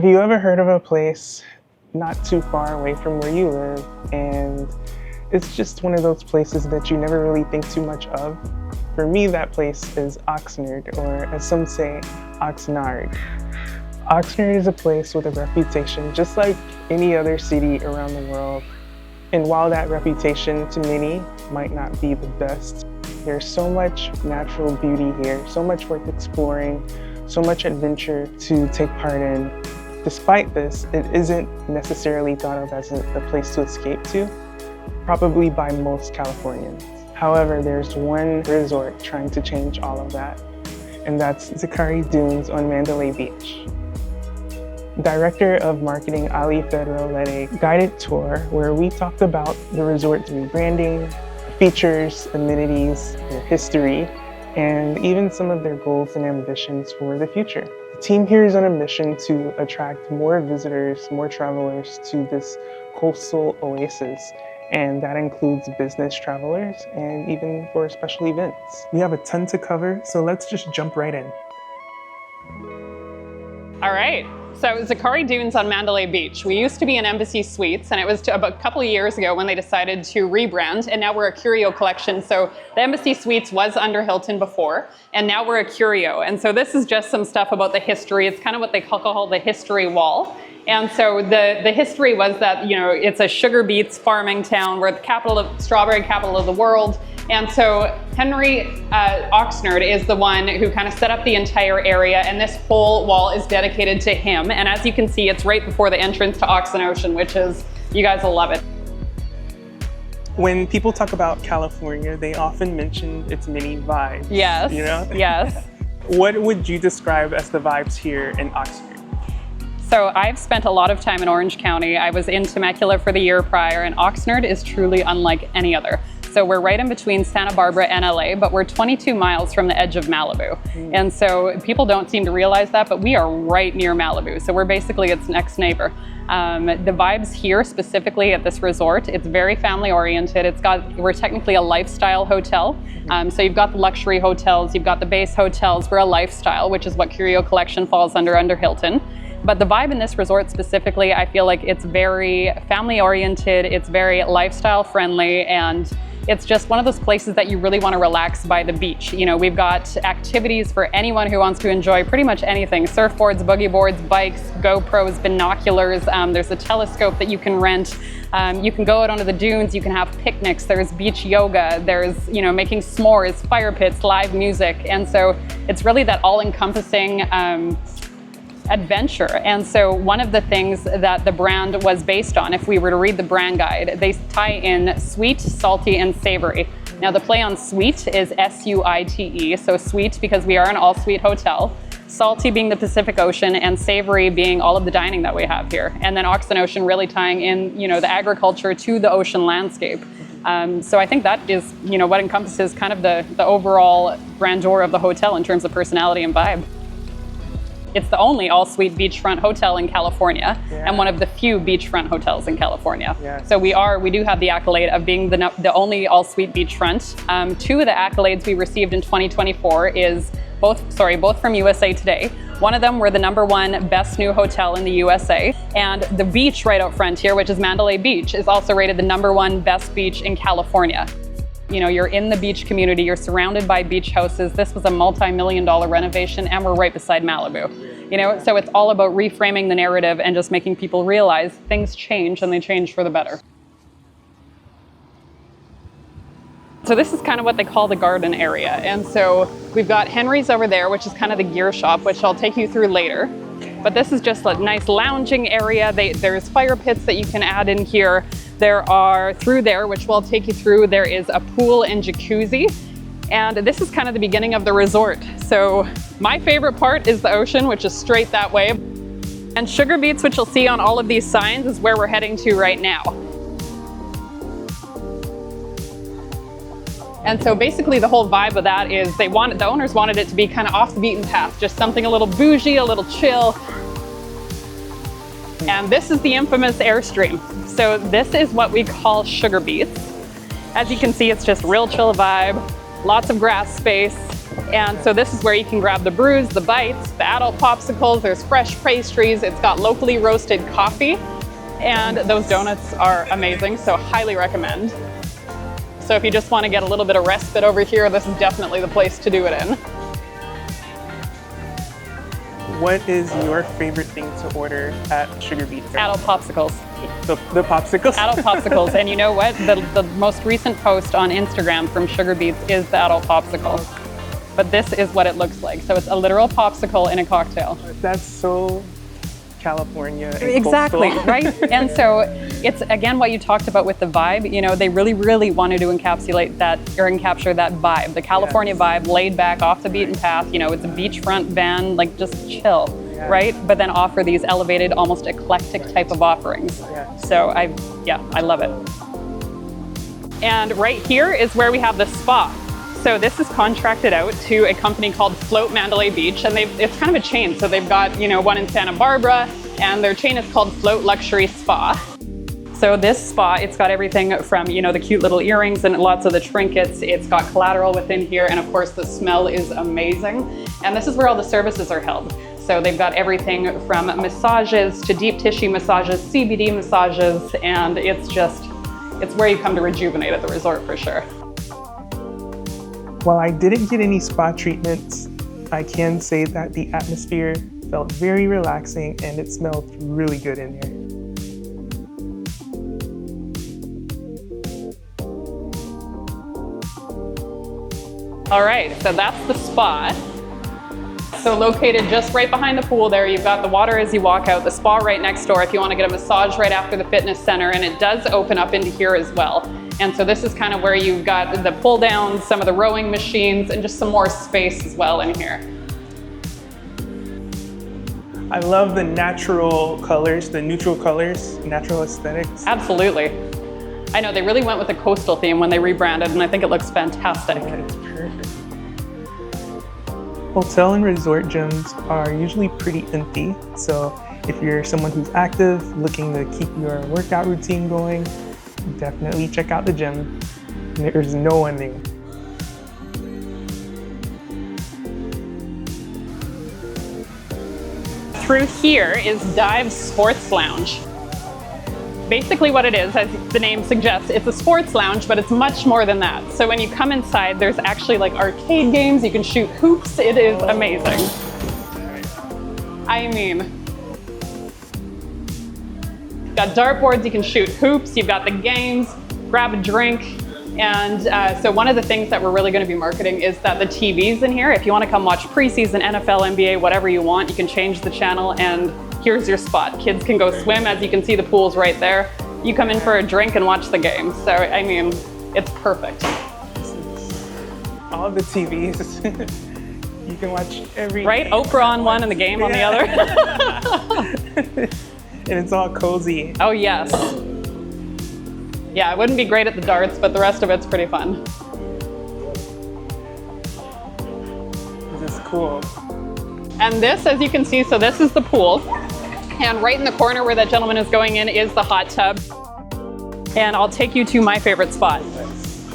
Have you ever heard of a place not too far away from where you live, and it's just one of those places that you never really think too much of? For me, that place is Oxnard, or as some say, Oxnard. Oxnard is a place with a reputation just like any other city around the world. And while that reputation to many might not be the best, there's so much natural beauty here, so much worth exploring, so much adventure to take part in. Despite this, it isn't necessarily thought of as a place to escape to, probably by most Californians. However, there's one resort trying to change all of that, and that's Zachari Dunes on Mandalay Beach. Director of Marketing Fedrau led a guided tour where we talked about the resort's rebranding, features, amenities, their history, and even some of their goals and ambitions for the future. The team here is on a mission to attract more visitors, more travelers to this coastal oasis, and that includes business travelers and even for special events. We have a ton to cover, so let's just jump right in. All right. So Zakari Dunes on Mandalay Beach. We used to be an Embassy Suites, and it was about a couple of years ago when they decided to rebrand, and now we're a Curio Collection. So the Embassy Suites was under Hilton before, and now we're a Curio. And so this is just some stuff about the history. It's kind of what they call the history wall. And so the history was that, you know, it's a sugar beets farming town. We're the strawberry capital of the world. And so Henry Oxnard is the one who kind of set up the entire area, and this whole wall is dedicated to him. And as you can see, it's right before the entrance to Oxnard, which is, you guys will love it. When people talk about California, they often mention its many vibes. Yes, you know? Yes. What would you describe as the vibes here in Oxnard? So I've spent a lot of time in Orange County. I was in Temecula for the year prior, and Oxnard is truly unlike any other. So we're right in between Santa Barbara and LA, but we're 22 miles from the edge of Malibu. And so people don't seem to realize that, but we are right near Malibu. So we're basically its next neighbor. The vibes here specifically at this resort, it's very family oriented. We're technically a lifestyle hotel. So you've got the luxury hotels, you've got the base hotels. We're a lifestyle, which is what Curio Collection falls under Hilton. But the vibe in this resort specifically, I feel like it's very family oriented, it's very lifestyle friendly, and it's just one of those places that you really want to relax by the beach. You know, we've got activities for anyone who wants to enjoy pretty much anything. Surfboards, boogie boards, bikes, GoPros, binoculars. There's a telescope that you can rent. You can go out onto the dunes, you can have picnics, there's beach yoga, there's, you know, making s'mores, fire pits, live music. And so it's really that all-encompassing adventure. And so one of the things that the brand was based on, if we were to read the brand guide, they tie in sweet, salty, and savory. Now the play on sweet is S-U-I-T-E, so sweet because we are an all-suite hotel, salty being the Pacific Ocean, and savory being all of the dining that we have here. And then Oxnard really tying in, you know, the agriculture to the ocean landscape. So I think that is, you know, what encompasses kind of the overall grandeur of the hotel in terms of personality and vibe. It's the only all-suite beachfront hotel in California, and one of the few beachfront hotels in California. So we do have the accolade of being the only all-suite beachfront. Two of the accolades we received in 2024 is both from USA Today. One of them, we're the #1 best new hotel in the USA, and the beach right out front here, which is Mandalay Beach, is also rated the #1 best beach in California. You know, you're in the beach community, you're surrounded by beach houses. This was a multi-million-dollar renovation, and we're right beside Malibu. You know, so it's all about reframing the narrative and just making people realize things change, and they change for the better. So this is kind of what they call the garden area. And so we've got Henry's over there, which is kind of the gear shop, which I'll take you through later. But this is just a nice lounging area. There's fire pits that you can add in here. There are, through there, which we'll take you through, there is a pool and jacuzzi. And this is kind of the beginning of the resort. So my favorite part is the ocean, which is straight that way. And Sugar Beets, which you'll see on all of these signs, is where we're heading to right now. And so basically the whole vibe of that is the owners wanted it to be kind of off the beaten path, just something a little bougie, a little chill. And this is the infamous Airstream. So this is what we call Sugar Beets. As you can see, it's just real chill vibe, lots of grass space. And so this is where you can grab the brews, the bites, the adult popsicles, there's fresh pastries, it's got locally roasted coffee, and those donuts are amazing, so highly recommend. So if you just want to get a little bit of respite over here, this is definitely the place to do it in. What is your favorite thing to order at Sugar Beach? Adult popsicles. The popsicles? Adult popsicles, and you know what? The most recent post on Instagram from Sugar Beats is the adult popsicle. But this is what it looks like. So it's a literal popsicle in a cocktail. That's so California and exactly, coastal. right? And so it's, again, what you talked about with the vibe. You know, they really wanted to encapsulate that, or capture that vibe, the California vibe, laid back, off the beaten path. You know, it's a beachfront van, like just chill, right? But then offer these elevated, almost eclectic type of offerings. So I love it. And right here is where we have the spa. So this is contracted out to a company called Float Mandalay Beach, and it's kind of a chain. So they've got, you know, one in Santa Barbara, and their chain is called Float Luxury Spa. So this spa, it's got everything from, you know, the cute little earrings and lots of the trinkets. It's got collateral within here, and of course the smell is amazing. And this is where all the services are held. So they've got everything from massages to deep tissue massages, CBD massages, and it's where you come to rejuvenate at the resort for sure. While I didn't get any spa treatments, I can say that the atmosphere felt very relaxing and it smelled really good in here. All right, so that's the spa. So located just right behind the pool there, you've got the water as you walk out, the spa right next door if you want to get a massage right after the fitness center, and it does open up into here as well. And so this is kind of where you've got the pull downs, some of the rowing machines, and just some more space as well in here. I love the natural colors, the neutral colors, natural aesthetics. Absolutely. I know, they really went with the coastal theme when they rebranded, and I think it looks fantastic. Yeah, it's perfect. Hotel and resort gyms are usually pretty empty, so if you're someone who's active, looking to keep your workout routine going, definitely check out the gym. There's no one there. Through here is Dive Sports Lounge. Basically what it is, as the name suggests, it's a sports lounge, but it's much more than that. So when you come inside, there's actually like arcade games, you can shoot hoops, it is amazing. I mean, you've got dartboards, you can shoot hoops, you've got the games, grab a drink. And so one of the things that we're really going to be marketing is that the TVs in here, if you want to come watch preseason, NFL, NBA, whatever you want, you can change the channel and here's your spot. Kids can go swim, as you can see the pool's right there. You come in for a drink and watch the game. So, I mean, it's perfect. All the TVs, you can watch every right? game. Oprah on one and the game on the other. And it's all cozy. Oh, yes. Yeah, it wouldn't be great at the darts, but the rest of it's pretty fun. This is cool. And this, as you can see, so this is the pool. And right in the corner where that gentleman is going in is the hot tub. And I'll take you to my favorite spot.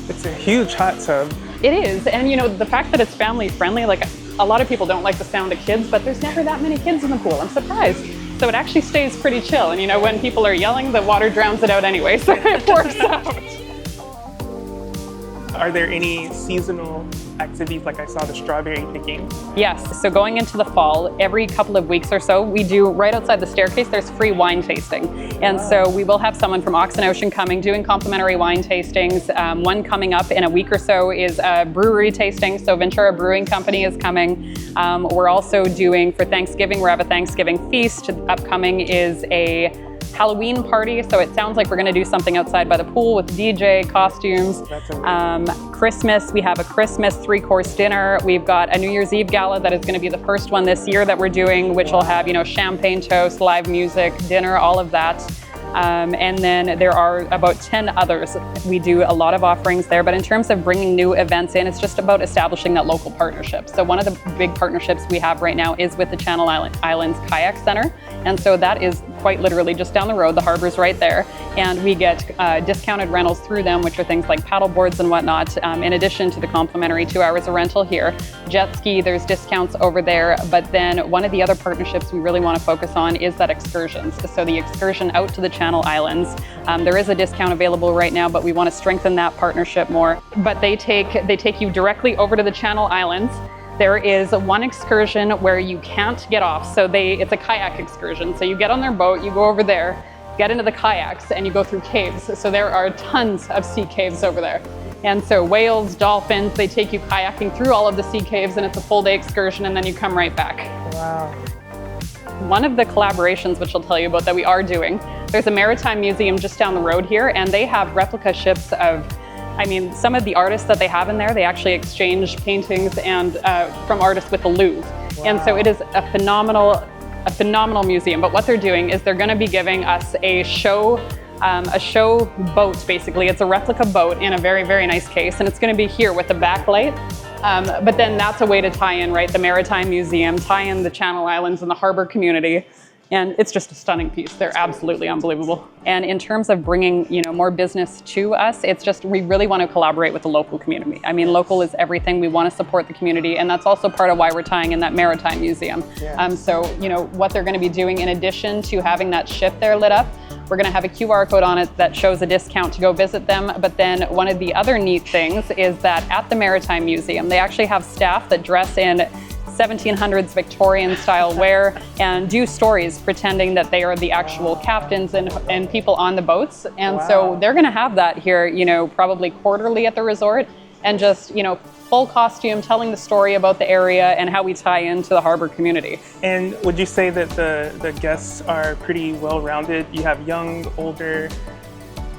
It's a huge hot tub. It is, and you know, the fact that it's family friendly, like a lot of people don't like the sound of kids, but there's never that many kids in the pool. I'm surprised. So it actually stays pretty chill. And you know, when people are yelling, the water drowns it out anyway, so it works out. Are there any seasonal activities, like I saw the strawberry picking? Yes, so going into the fall, every couple of weeks or so, we do, right outside the staircase, there's free wine tasting. And so we will have someone from Oxnard coming, doing complimentary wine tastings. One coming up in a week or so is a brewery tasting, so Ventura Brewing Company is coming. We're also doing, for Thanksgiving, we have a Thanksgiving feast. Upcoming is a Halloween party, so it sounds like we're going to do something outside by the pool with DJ, costumes. Christmas, we have a Christmas 3-course dinner. We've got a New Year's Eve gala that is going to be the first one this year that we're doing, which will have, you know, champagne toast, live music, dinner, all of that. And then there are about 10 others. We do a lot of offerings there, but in terms of bringing new events in, it's just about establishing that local partnership. So one of the big partnerships we have right now is with the Channel Islands Kayak Center. And so that is quite literally just down the road. The harbor's right there, and we get discounted rentals through them, which are things like paddle boards and whatnot, in addition to the complimentary 2 hours of rental here. Jet ski, there's discounts over there, but then one of the other partnerships we really want to focus on is that excursions. So the excursion out to the Channel Islands, there is a discount available right now, but we want to strengthen that partnership more. But they take you directly over to the Channel Islands. There is one excursion where you can't get off. So it's a kayak excursion. So you get on their boat, you go over there, get into the kayaks, and you go through caves. So there are tons of sea caves over there. And so whales, dolphins, they take you kayaking through all of the sea caves, and it's a full day excursion, and then you come right back. Wow. One of the collaborations, which I'll tell you about, that we are doing, there's a maritime museum just down the road here, and they have replica ships of, some of the artists that they have in there, they actually exchange paintings and from artists with the Louvre. Wow. And so it is a phenomenal museum. But what they're doing is they're going to be giving us a show boat, basically. It's a replica boat in a very, very nice case, and it's going to be here with the backlight. But then that's a way to tie in, right, the Maritime Museum, tie in the Channel Islands and the harbor community. And it's just a stunning piece. They're absolutely unbelievable. And in terms of bringing, more business to us, it's just, we really want to collaborate with the local community. Local is everything. We want to support the community. And that's also part of why we're tying in that Maritime Museum. Yes. So, what they're going to be doing in addition to having that ship there lit up, we're going to have a QR code on it that shows a discount to go visit them. But then one of the other neat things is that at the Maritime Museum, they actually have staff that dress in 1700s Victorian style wear and do stories pretending that they are the actual captains and people on the boats. And wow. So they're going to have that here, probably quarterly at the resort, and just, full costume, telling the story about the area and how we tie into the harbor community. And would you say that the guests are pretty well-rounded? You have young, older,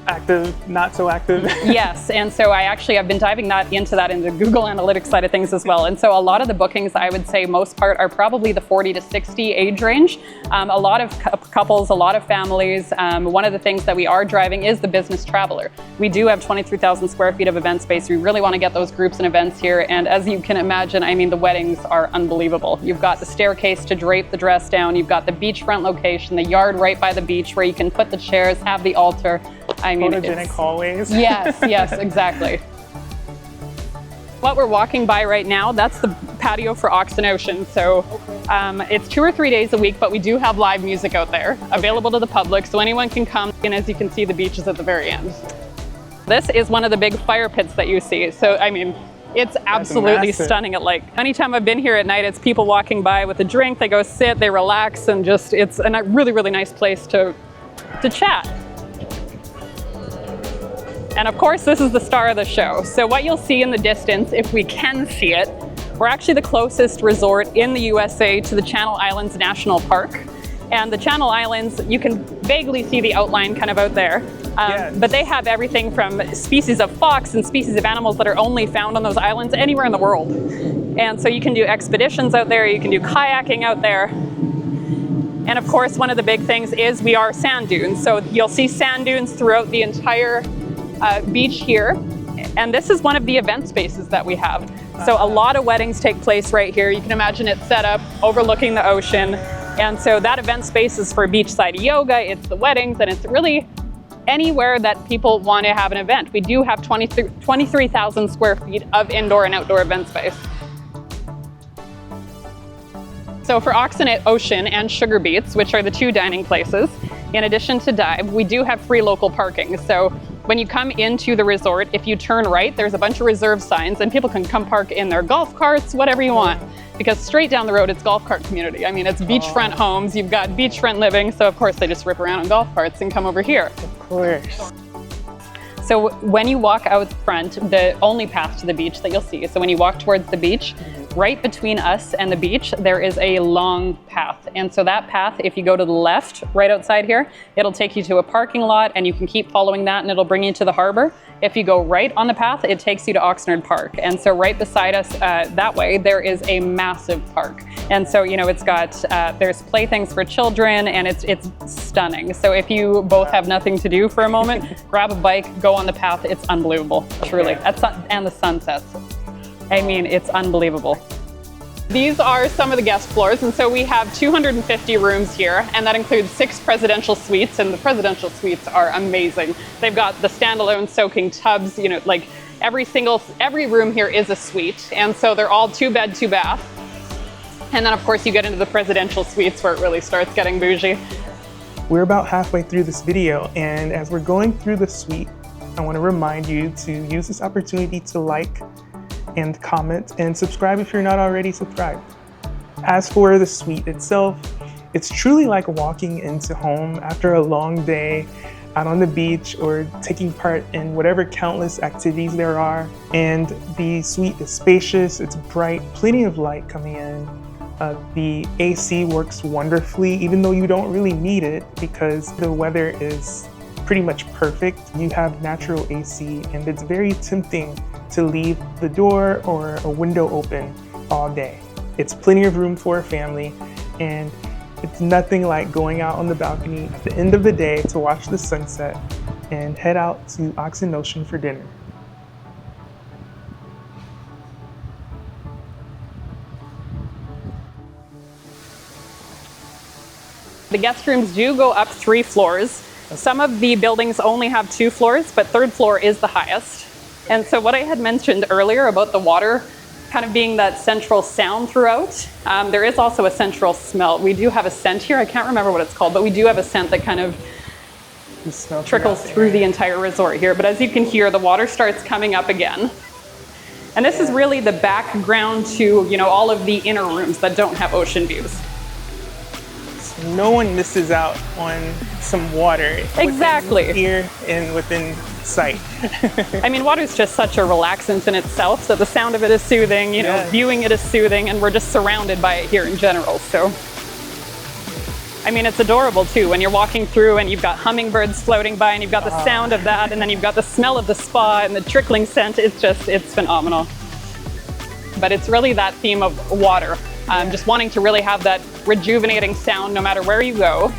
active, not so active? Yes, and so I've been diving into the Google Analytics side of things as well. And so a lot of the bookings, I would say most part, are probably the 40 to 60 age range. A lot of couples, a lot of families. One of the things that we are driving is the business traveler. We do have 23,000 square feet of event space. We really want to get those groups and events here. And as you can imagine, the weddings are unbelievable. You've got the staircase to drape the dress down. You've got the beachfront location, the yard right by the beach where you can put the chairs, have the altar. Photogenic hallways. Yes, exactly. What we're walking by right now, that's the patio for Oxnard. So it's 2 or 3 days a week, but we do have live music out there available to the public, so anyone can come. And as you can see, the beach is at the very end. This is one of the big fire pits that you see. So, it's absolutely stunning at Lake. Anytime I've been here at night, it's people walking by with a drink, they go sit, they relax, and it's a really, really nice place to chat. And of course, this is the star of the show. So what you'll see in the distance, if we can see it, we're actually the closest resort in the USA to the Channel Islands National Park. And the Channel Islands, you can vaguely see the outline kind of out there. Yes. But they have everything from species of fox and species of animals that are only found on those islands anywhere in the world. And so you can do expeditions out there, you can do kayaking out there. And of course, one of the big things is we are sand dunes. So you'll see sand dunes throughout the entire beach here, and this is one of the event spaces that we have. So a lot of weddings take place right here. You can imagine it set up overlooking the ocean, and so that event space is for beachside yoga, it's the weddings, and it's really anywhere that people want to have an event. We do have 23,000 square feet of indoor and outdoor event space. So for Oxnard Ocean and Sugar Beets, which are the 2 dining places, in addition to dive, we do have free local parking. So when you come into the resort, if you turn right, there's a bunch of reserve signs and people can come park in their golf carts, whatever you want. Because straight down the road, it's golf cart community. It's beachfront homes, you've got beachfront living, so of course they just rip around on golf carts and come over here. Of course. So when you walk out front, the only path to the beach that you'll see, so when you walk towards the beach, right between us and the beach, there is a long path. And so that path, if you go to the left, right outside here, it'll take you to a parking lot and you can keep following that and it'll bring you to the harbor. If you go right on the path, it takes you to Oxnard Park. And so right beside us that way, there is a massive park. And so, it's got, there's playthings for children and it's stunning. So if you both have nothing to do for a moment, grab a bike, go on the path. It's unbelievable, truly. And the sunsets. It's unbelievable. These are some of the guest floors, and so we have 250 rooms here, and that includes 6 presidential suites, and the presidential suites are amazing. They've got the standalone soaking tubs, you know, like every room here is a suite, and so they're all 2-bed, 2-bath. And then of course you get into the presidential suites where it really starts getting bougie. We're about halfway through this video, and as we're going through the suite, I want to remind you to use this opportunity to like and comment and subscribe if you're not already subscribed. As for the suite itself, it's truly like walking into home after a long day out on the beach or taking part in whatever countless activities there are. And the suite is spacious, it's bright, plenty of light coming in. The AC works wonderfully, even though you don't really need it because the weather is pretty much perfect. You have natural AC, and it's very tempting to leave the door or a window open all day. It's plenty of room for a family, and it's nothing like going out on the balcony at the end of the day to watch the sunset and head out to Oxnard for dinner. The guest rooms do go up 3 floors. Some of the buildings only have 2 floors, but 3rd floor is the highest. And so what I had mentioned earlier about the water kind of being that central sound throughout, there is also a central smell. We do have a scent here. I can't remember what it's called, but we do have a scent that kind of trickles through the entire resort here. But as you can hear, the water starts coming up again. And this is really the background to, you know, all of the inner rooms that don't have ocean views. No one misses out on some water. Exactly. Here and within sight. I mean, water is just such a relaxant in itself, so the sound of it is soothing, you know, viewing it is soothing, and we're just surrounded by it here in general. So, I mean, it's adorable too when you're walking through and you've got hummingbirds floating by and you've got the sound of that, and then you've got the smell of the spa and the trickling scent. It's phenomenal. But it's really that theme of water. Just wanting to really have that rejuvenating sound no matter where you go.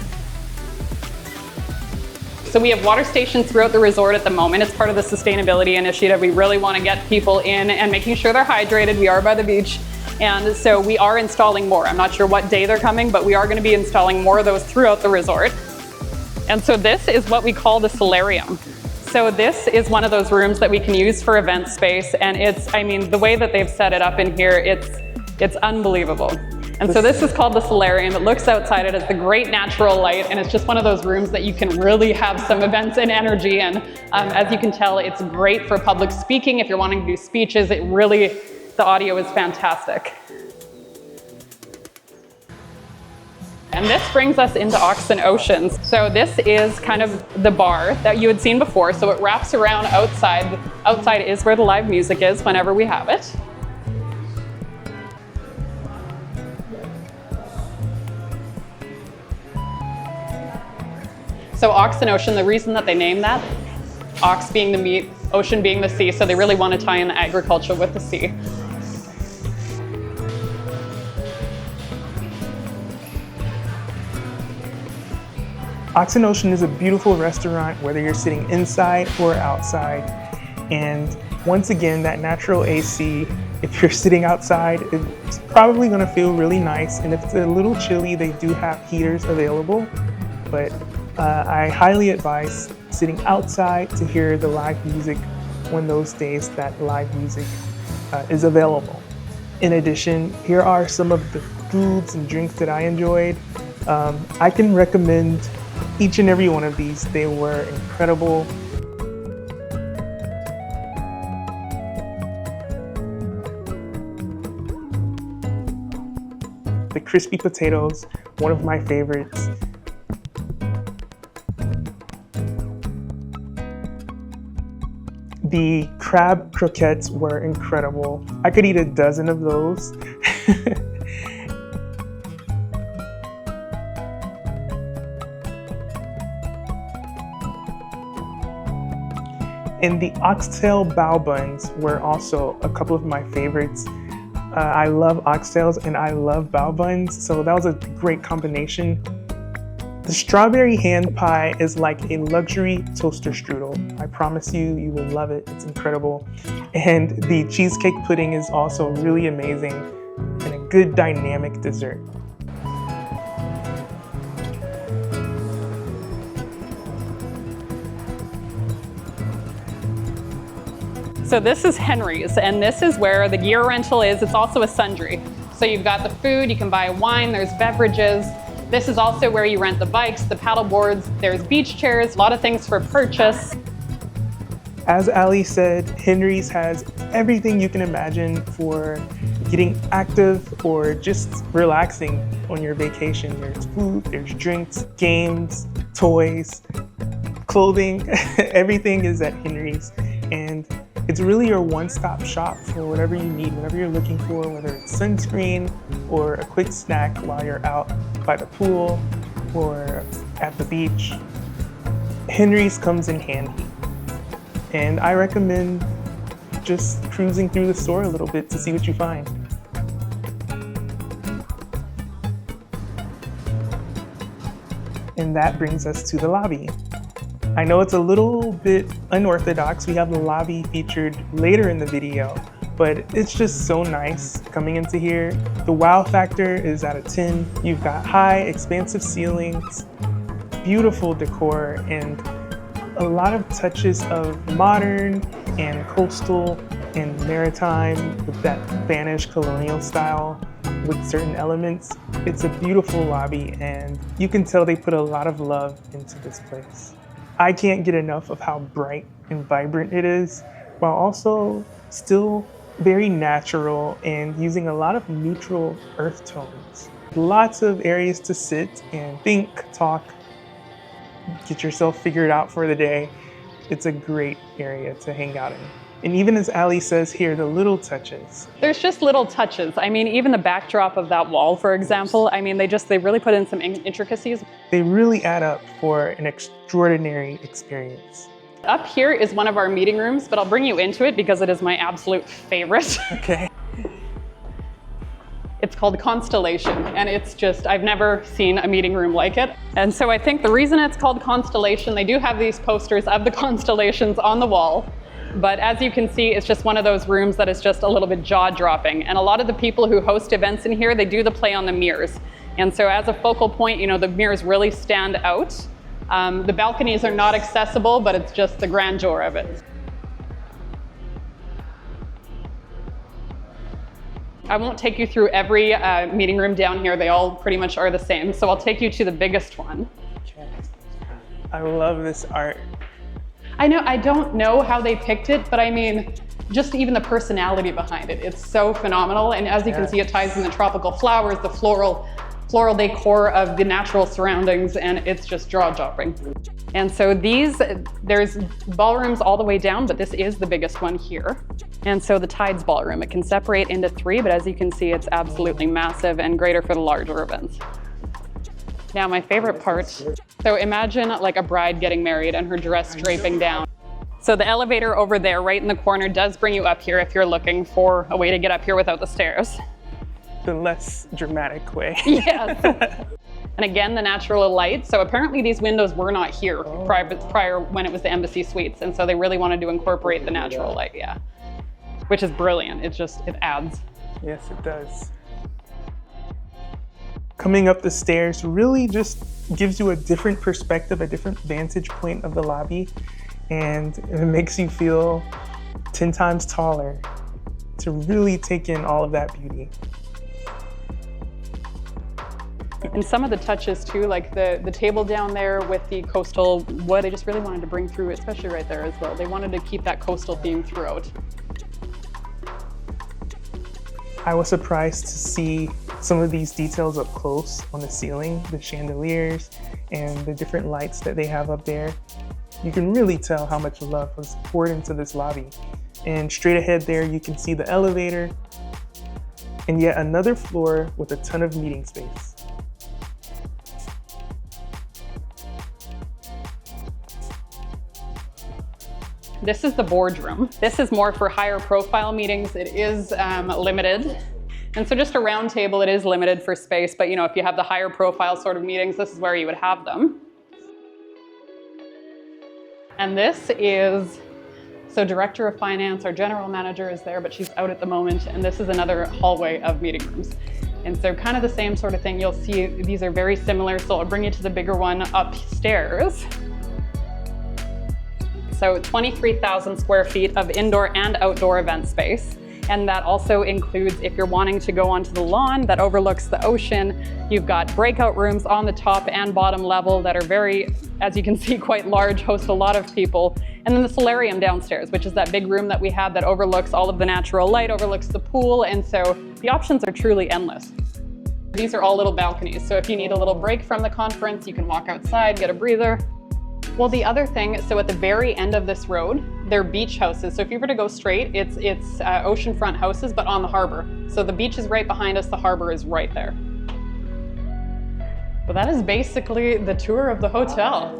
So we have water stations throughout the resort at the moment. It's part of the sustainability initiative. We really want to get people in and making sure they're hydrated. We are by the beach. And so we are installing more. I'm not sure what day they're coming, but we are going to be installing more of those throughout the resort. And so this is what we call the solarium. So this is one of those rooms that we can use for event space. And it's, I mean, the way that they've set it up in here, it's unbelievable. And so this is called the solarium. It looks outside, it has the great natural light, and it's just one of those rooms that you can really have some events and energy in. As you can tell, it's great for public speaking. If you're wanting to do speeches, the audio is fantastic. And this brings us into Oxnard. So this is kind of the bar that you had seen before. So it wraps around outside. Outside is where the live music is whenever we have it. So Oxnard, the reason that they named that, ox being the meat, ocean being the sea, so they really want to tie in the agriculture with the sea. Oxnard is a beautiful restaurant, whether you're sitting inside or outside. And once again, that natural AC, if you're sitting outside, it's probably going to feel really nice. And if it's a little chilly, they do have heaters available. But I highly advise sitting outside to hear the live music when those days that live music is available. In addition, here are some of the foods and drinks that I enjoyed. I can recommend each and every one of these. They were incredible. The crispy potatoes, one of my favorites. The crab croquettes were incredible. I could eat a dozen of those. And the oxtail bao buns were also a couple of my favorites. I love oxtails and I love bao buns, so that was a great combination. The strawberry hand pie is like a luxury toaster strudel. I promise you, you will love it. It's incredible. And the cheesecake pudding is also really amazing and good dynamic dessert. So this is Henry's, and this is where the gear rental is. It's also a sundry. So you've got the food, you can buy wine, there's beverages. This is also where you rent the bikes, the paddle boards, there's beach chairs, a lot of things for purchase. As Ali said, Henry's has everything you can imagine for getting active or just relaxing on your vacation. There's food, there's drinks, games, toys, clothing, everything is at Henry's. And it's really your one-stop shop for whatever you need, whatever you're looking for, whether it's sunscreen or a quick snack while you're out by the pool or at the beach. Henry's comes in handy. And I recommend just cruising through the store a little bit to see what you find. And that brings us to the lobby. I know it's a little bit unorthodox. We have the lobby featured later in the video, but it's just so nice coming into here. The wow factor is at a 10. You've got high, expansive ceilings, beautiful decor, and a lot of touches of modern and coastal and maritime with that Spanish colonial style with certain elements. It's a beautiful lobby, and you can tell they put a lot of love into this place. I can't get enough of how bright and vibrant it is, while also still very natural and using a lot of neutral earth tones. Lots of areas to sit and think, talk, get yourself figured out for the day. It's a great area to hang out in. And even as Ali says here, the little touches. There's just little touches. I mean, even the backdrop of that wall, for example, I mean, they really put in some intricacies. They really add up for an extraordinary experience. Up here is one of our meeting rooms, but I'll bring you into it because it is my absolute favorite. Okay. It's called Constellation, and it's just, I've never seen a meeting room like it. And so I think the reason it's called Constellation, they do have these posters of the constellations on the wall. But as you can see, it's just one of those rooms that is just a little bit jaw-dropping. And a lot of the people who host events in here, they do the play on the mirrors. And so as a focal point, you know, the mirrors really stand out. The balconies are not accessible, but it's just the grandeur of it. I won't take you through every meeting room down here. They all pretty much are the same. So I'll take you to the biggest one. Okay. I love this art. I know, I don't know how they picked it, but I mean, just even the personality behind it. It's so phenomenal. And as you can see, it ties in the tropical flowers, the floral decor of the natural surroundings, and it's just jaw-dropping. And so there's ballrooms all the way down, but this is the biggest one here. And so the Tides Ballroom, it can separate into 3, but as you can see, it's absolutely massive and greater for the larger events. Now, my favorite part, so imagine like a bride getting married and her dress draping down. So the elevator over there, right in the corner, does bring you up here if you're looking for a way to get up here without the stairs. The less dramatic way. Yes. And again, the natural light. So apparently these windows were not here prior when it was the Embassy Suites. And so they really wanted to incorporate the natural light, yeah. Which is brilliant. It adds. Yes, it does. Coming up the stairs really just gives you a different perspective, a different vantage point of the lobby, and it makes you feel 10 times taller to really take in all of that beauty. And some of the touches too, like the table down there with the coastal wood, I just really wanted to bring through, especially right there as well. They wanted to keep that coastal theme throughout. I was surprised to see some of these details up close on the ceiling, the chandeliers and the different lights that they have up there. You can really tell how much love was poured into this lobby. And straight ahead there, you can see the elevator and yet another floor with a ton of meeting space. This is the boardroom. This is more for higher profile meetings. It is limited. And so just a round table, it is limited for space, but you know, if you have the higher profile sort of meetings, this is where you would have them. And this is So Director of Finance, our General Manager is there, but she's out at the moment. And this is another hallway of meeting rooms. And so kind of the same sort of thing. You'll see these are very similar. So I'll bring you to the bigger one upstairs. So 23,000 square feet of indoor and outdoor event space. And that also includes if you're wanting to go onto the lawn that overlooks the ocean. You've got breakout rooms on the top and bottom level that are very, as you can see, quite large, host a lot of people. And then the solarium downstairs, which is that big room that we have that overlooks all of the natural light, overlooks the pool. And so the options are truly endless. These are all little balconies. So if you need a little break from the conference, you can walk outside, get a breather. Well, the other thing, so at the very end of this road, they're beach houses. So if you were to go straight, it's oceanfront houses, but on the harbor. So the beach is right behind us, the harbor is right there. But that is basically the tour of the hotel.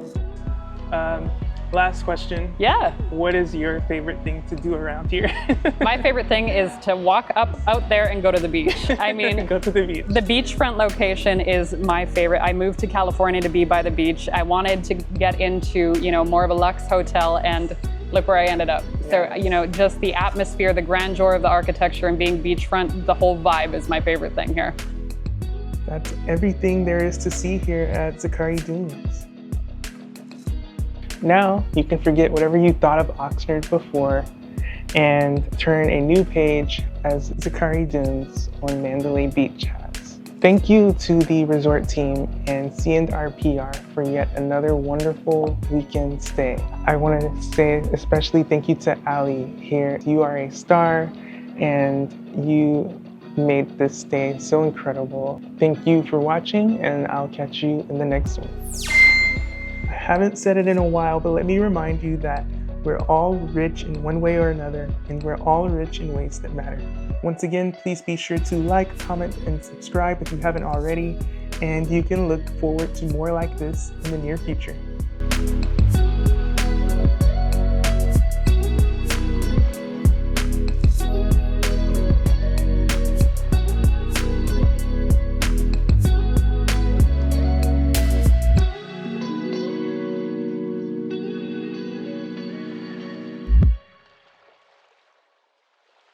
Last question. Yeah. What is your favorite thing to do around here? My favorite thing is to walk up out there and go to the beach. I mean, go to the beach. The beachfront location is my favorite. I moved to California to be by the beach. I wanted to get into, more of a luxe hotel, and look where I ended up. So, just the atmosphere, the grandeur of the architecture and being beachfront, the whole vibe is my favorite thing here. That's everything there is to see here at Zachari Dunes. Now you can forget whatever you thought of Oxnard before and turn a new page as Zachari Dunes on Mandalay Beach has. Thank you to the resort team and C&R PR for yet another wonderful weekend stay. I want to say especially thank you to Ali here. You are a star and you made this stay so incredible. Thank you for watching, and I'll catch you in the next one. I haven't said it in a while, but let me remind you that we're all rich in one way or another, and we're all rich in ways that matter. Once again, please be sure to like, comment, and subscribe if you haven't already, and you can look forward to more like this in the near future.